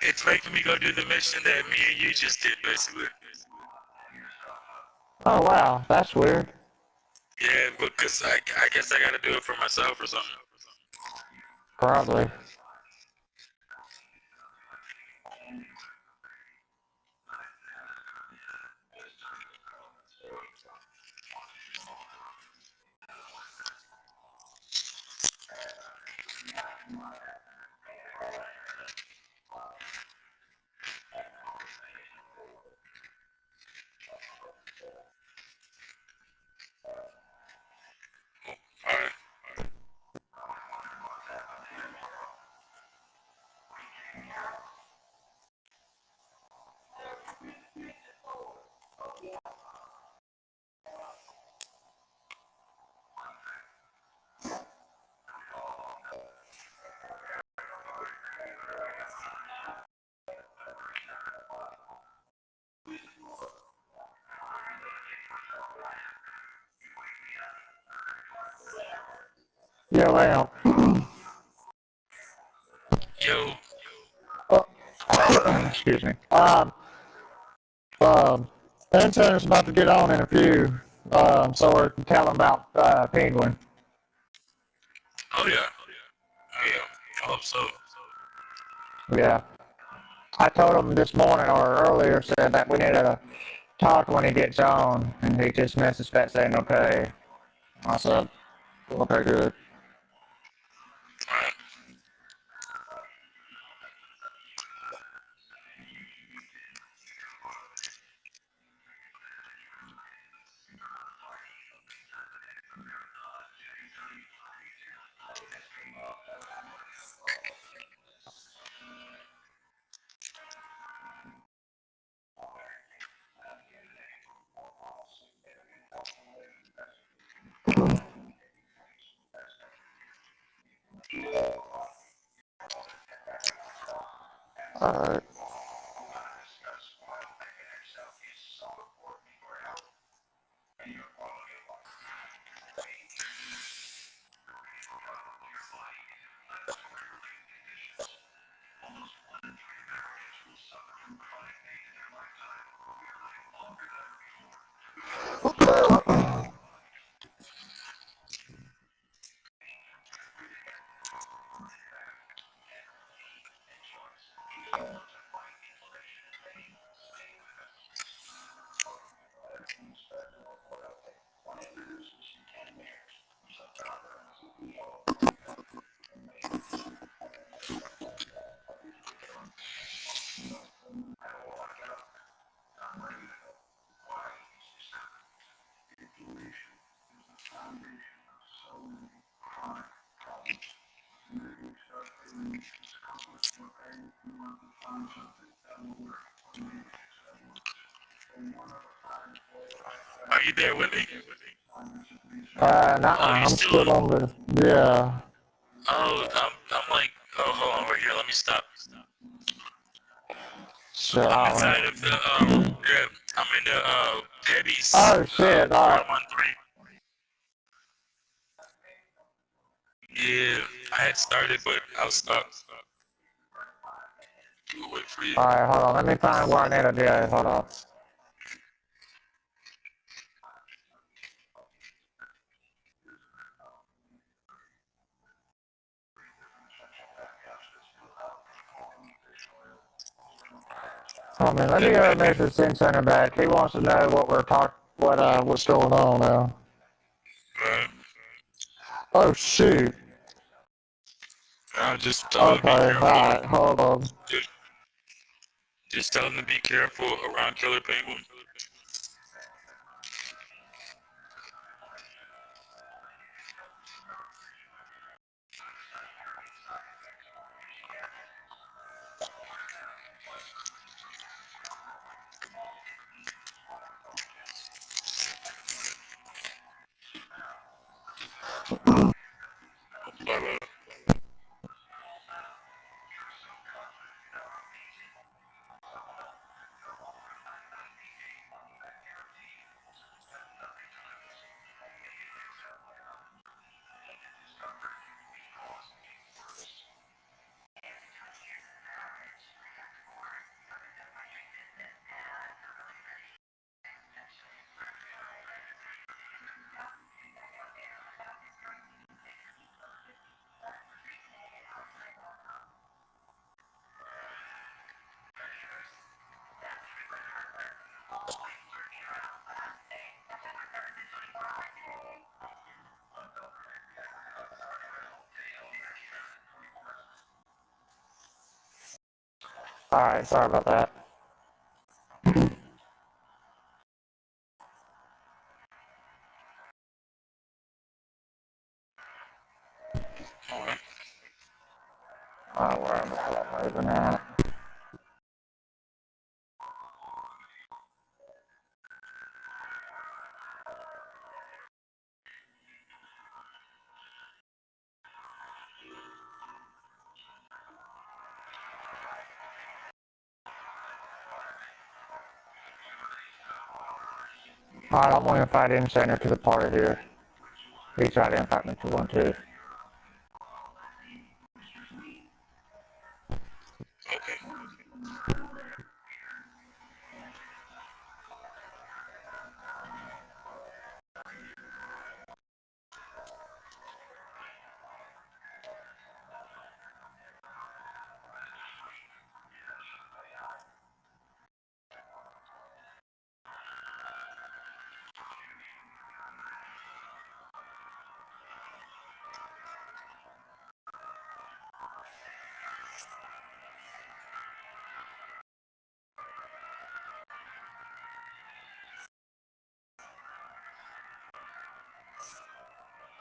It's making me go do the mission that me and you just did, basically. Oh wow, that's weird. Yeah, because I guess I gotta do it for myself or something. Probably. Alright. Yeah, well. Yo. Excuse me. Intern's about to get on in a few. So we're telling about Penguin. Oh yeah. Oh yeah. I hope so. Yeah. I told him this morning or earlier said that we need to talk when he gets on, and he just messaged back saying okay. I said, okay, good. Alright. Alright. Are you there with me? Nah, Oh, you I'm still still? on the, yeah. Oh, I'm like, oh, hold on, right here. Let me stop. So, I'm inside of the yeah, I'm in the Debbie's oh shit, alright. 113. Yeah, I had started, but I was stuck. We'll wait for you. Alright, hold on, let me find where I need to do. Hold on. Oh man, let me message Sin Center back. He wants to know what we're what's going on now. Right. Oh shoot. I just tell her to be Okay, careful. alright, hold on. Just, just tell them to be careful around killer penguin. But, Alright, sorry about that. alright. Where am I moving at? Alright, I'm gonna invite in center to the party here. He tried to invite me to one too. Okay.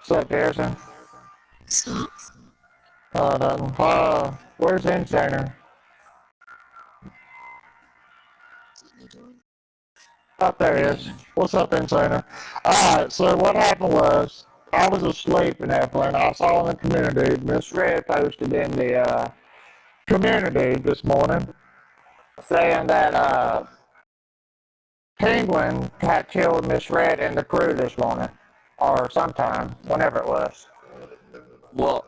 What's up, Garrison? Nothing. Where's in center? Oh, there he is. What's up, in center? Alright, so what happened was, I was asleep and everything. I saw in the community, Miss Red posted in the community this morning saying that Penguin had killed Miss Red and the crew this morning. Or sometime, whenever it was. Well,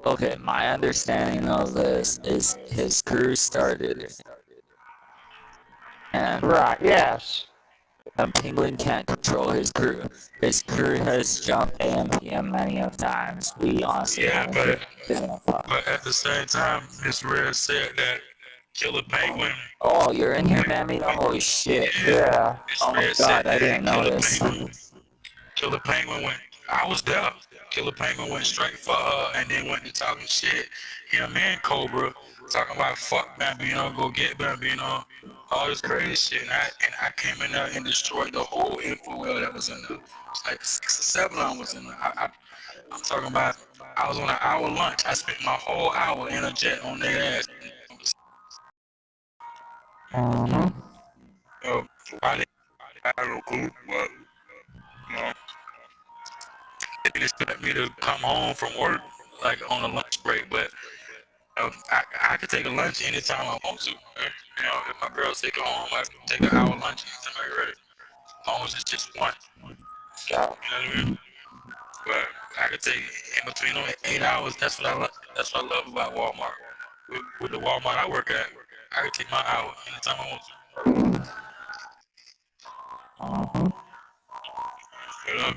okay, my understanding of this is his crew started it. And Right, yes. a penguin can't control his crew. His crew has jumped AM PM many of times. We honestly Yeah, haven't but given a fuck. but at the same time, Miss Red said that killer penguin. Oh, you're in here, Mammy? Oh shit. Yeah. Miss Oh Red said god, I that didn't know this. Killer Penguin went. I was there. Killer Penguin went straight for her and then went to talking shit. Him and Cobra talking about fuck Bambino, go get Bambino, all this crazy shit. And I came in there and destroyed the whole info well that was in there. It's like 6 or 7 of them was in there. I'm talking about. I was on an hour lunch. I spent my whole hour in a jet on their ass. Mm-hmm. So why they I don't cool, but you know, they expect me to come home from work like on a lunch break, but I could take a lunch anytime I want to. You know, if my girl take her home, I can take an hour lunch anytime I'm ready. As long as it's just one. You know what I mean? But I could take in between them 8 hours. That's what I love. That's what I love about Walmart. With the Walmart I work at, I could take my hour anytime I want to. Mm-hmm. You know?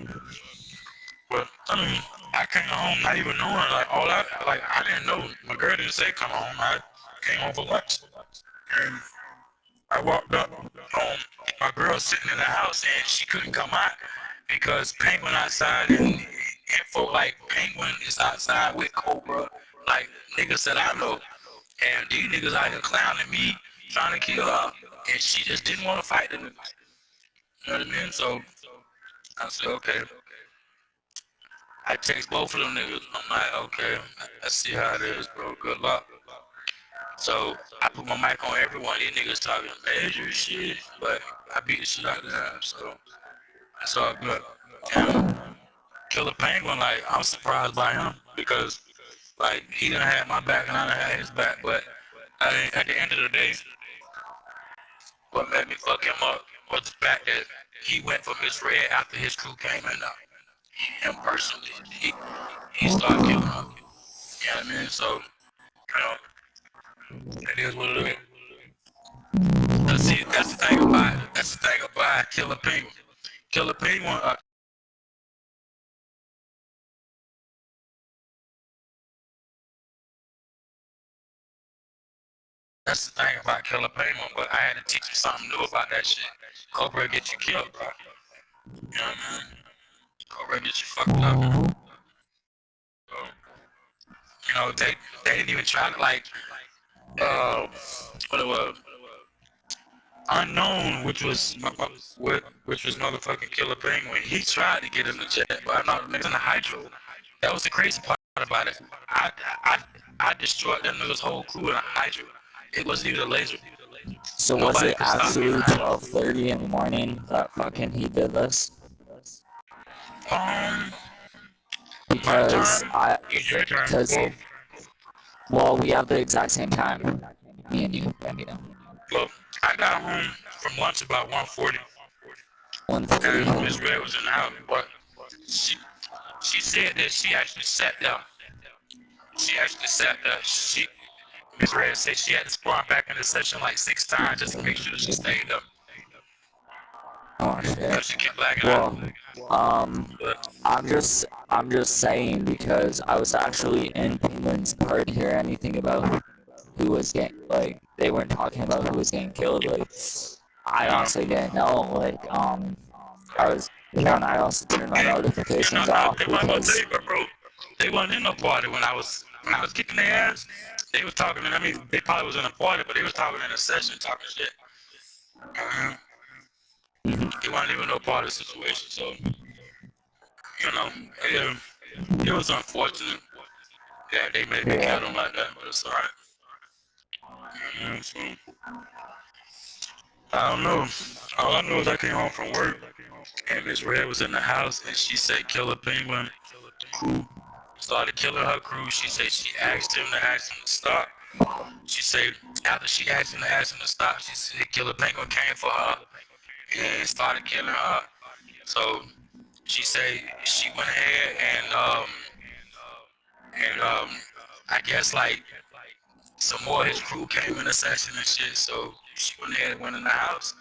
But I mean, I came home not even knowing. I didn't know. My girl didn't say come home. I came home for lunch. And I walked up home. My girl sitting in the house and she couldn't come out because Penguin outside and And for like Penguin is outside with Cobra, like niggas that I know. And these niggas out here clowning me, trying to kill her. And she just didn't want to fight the niggas. You know what I mean? So I said, okay. I text both of them niggas. I'm like, okay, I see how it is, bro. Good luck. So I put my mic on every one of these niggas talking major shit, but I beat the shit out of them. So that's all good. And Killer Penguin, like, I'm surprised by him because, like, he done had my back and I done had his back. But at the end of the day, what made me fuck him up was the fact that he went for Miss Red after his crew came in. Him personally, he started killing her. You know what I mean? So, you know, it is what it is. But see, that's the thing about it. That's the thing about Killer Penguin. Killer Penguin, that's the thing about Killer Penguin, but I had to teach you something new about that shit. Cobra get you killed, bro. You know what I mean? Cobra get you fucked up. So, you know, they didn't even try to like what it was unknown, which was motherfucking Killer Penguin. He tried to get in the jet, but I know the niggas in the hydro. That was the crazy part about it. I I I destroyed them niggas whole crew in a hydro. It wasn't even a laser. So was Nobody it could stop me in actually a hydro. 12:30 in the morning that fucking he did this? Um, my Because time, I, your time. because well, we have the exact same time, me and you, Bambino. Well, I got home from lunch about 1:40, 1:40. and Miss Red was in the house, but she she said that she actually sat there. She actually sat there. Miss Red said she had to spawn back in the session like 6 times just to make sure that she stayed up Oh because shit. she kept lagging out. Well, um, But I'm just saying because I was actually in Penguin's part to hear anything about who was getting, like, they weren't talking about who was getting killed. Like, I honestly didn't know. Like, I was, and I also turned my no, notifications no, off they wasn't gonna tell because, you, but bro, they wasn't in no party when I was kicking their ass. They was talking. I mean, they probably was in a party, but they was talking in a session, talking shit. Uh, it wasn't even no party situation. So you know, yeah, it was unfortunate that they maybe killed him like that, but it's alright. So I don't know. All I know is I came home from work and Miss Red was in the house and she said Killer Penguin crew started killing her crew. She said she asked him to stop. She said after she asked him to stop, she said Killer Penguin came for her and started killing her. So she said she went ahead and I guess like some more of his crew came in the session and shit. So she went ahead and went in the house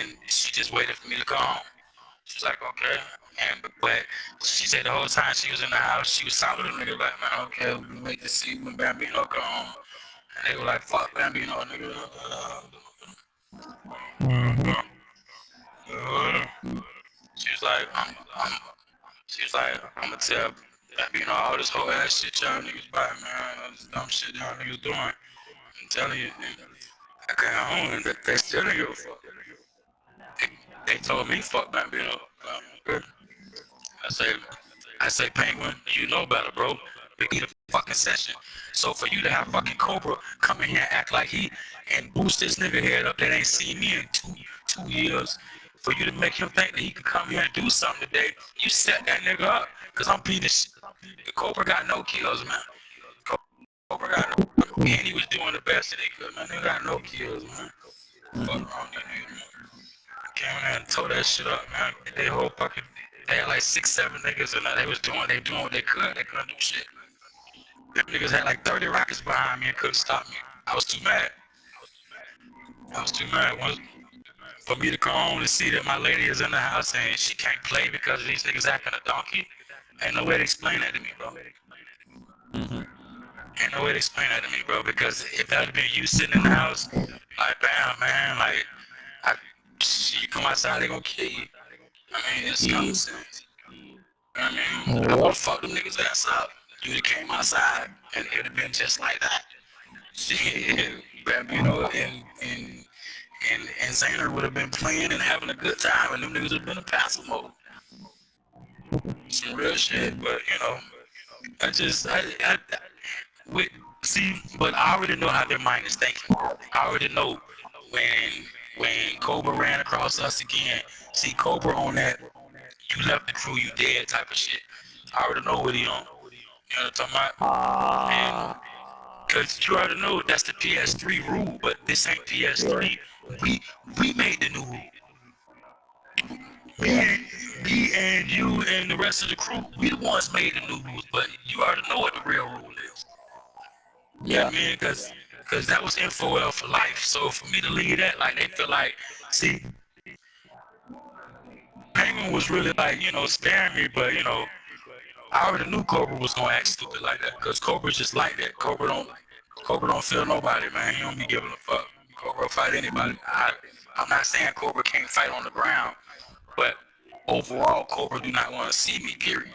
and she just waited for me to come home. She's like, okay. But she said the whole time she was in the house, she was talking to them niggas like, man, okay, we wait to see when Bambino come home. And they were like, fuck Bambino, nigga. She was like, she was like, I'm gonna tell Bambino all this whole ass shit y'all niggas buy, man. All this dumb shit y'all niggas doing. I'm telling you, I came home and they still didn't give a fuck. They told me fuck Bambino. Good. I say, I say, Penguin, you know better, bro. We need a fucking session. So for you to have fucking Cobra come in here and act like he and boost this nigga head up that ain't seen me in two years, for you to make him think that he can come here and do something today, you set that nigga up. Cause I'm beating shit. The Cobra got no kills, man. Cobra got no, and he was doing the best that he could, man. They got no kills, man. Fuck wrong that nigga, man. Came in there and tore that shit up, man. They whole fucking, they had like 6, 7 niggas in there. They doing what they could. They couldn't do shit. Them niggas had like 30 rockets behind me and couldn't stop me. I was too mad. I was too mad. For me to come home and see that my lady is in the house and she can't play because these niggas acting a donkey. Ain't no way to explain that to me, bro. Ain't no way to explain that to me, bro. Because if that had been you sitting in the house, like, bam, man, like, you come outside, they gonna kill you. I mean, it's common he, sense. I mean, I would have fucked them niggas ass up. You would have came outside, and it would have been just like that. Shit, you know, and Xander would have been playing and having a good time, and them niggas would have been in passive mode. Some real shit, but you know, I just, with, see, but I already know how their mind is thinking. I already know when Cobra ran across us again. See, Cobra on that, you left the crew, you dead type of shit. I already know what he on. You know what I'm talking about? And because you already know that's the PS3 rule, but this ain't PS3. We made the new rule. Me and you and the rest of the crew, we the ones made the new rules, but you already know what the real rule is. You know what I mean? Because that was info for life. So for me to leave that, like they feel like, see, Penguin was really like, you know, sparing me, but you know, I already knew Cobra was gonna act stupid like that, because Cobra's just like that. Cobra don't feel nobody, man. He don't be giving a fuck. Cobra will fight anybody. I'm not saying Cobra can't fight on the ground, but overall, Cobra do not want to see me. Period.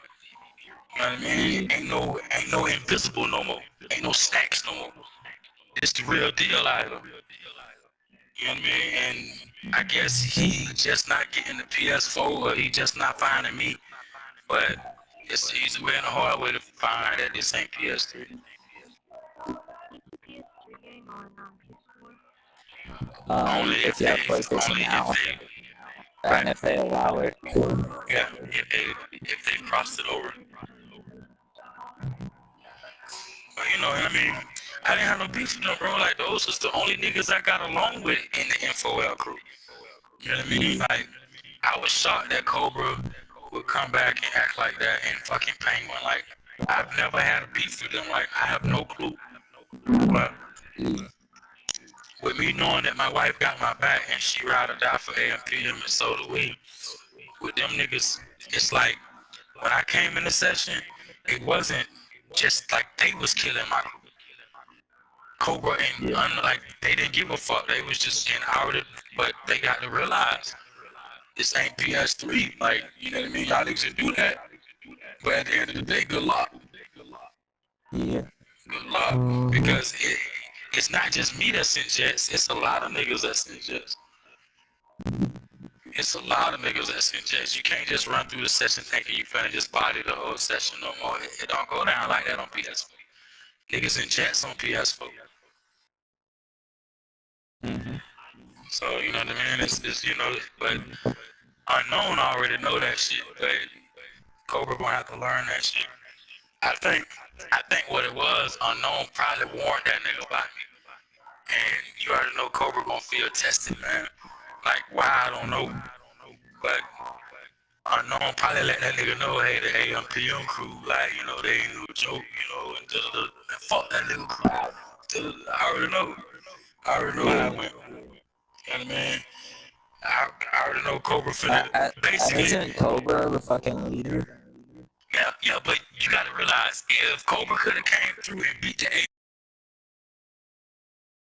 You know what I mean? Ain't no invisible no more. Ain't no stacks no more. It's the real deal out of him. You know what I mean? And I guess he just not getting the PS4, or he just not finding me. But it's the easy way and the hard way to find that this ain't PS3. Only If you have PlayStation Now, and if they allow it. Yeah, if they crossed it over. But you know, I mean, I didn't have no beef with them, bro. Like those was the only niggas I got along with in the InfoL crew. You know what I mean? Like I was shocked that Cobra would come back and act like that and fucking Penguin. Like I've never had a beef with them. Like I have no clue. But with me knowing that my wife got my back and she ride or die for AMPM and so do we, with them niggas, it's like when I came in the session, it wasn't just like they was killing my crew. Cobra and like they didn't give a fuck. They was just getting out it, but they got to realize this ain't PS3. Like, you know what I mean? Y'all niggas can do that. But at the end of the day, good luck. Yeah. Good luck. Because it's not just me that's in jets. It's a lot of niggas that's in jets. It's a lot of niggas that's in jets. You can't just run through the session thinking you finna just body the whole session no more. It don't go down like that on PS4. Niggas in jets on PS4. So, you know what I mean? It's you know, but Unknown already know that shit. But Cobra gonna have to learn that shit. I think what it was, Unknown probably warned that nigga about me. And you already know Cobra gonna feel tested, man. Like, why, I don't know. But Unknown probably let that nigga know, hey, the AMPM crew, like, you know, they ain't no joke, you know, and fuck that little crew. I already know. I already know how it went. You know what I mean? I already know Cobra finna basically. Isn't Cobra the fucking leader? Yeah, but you gotta realize if Cobra could have came through and beat the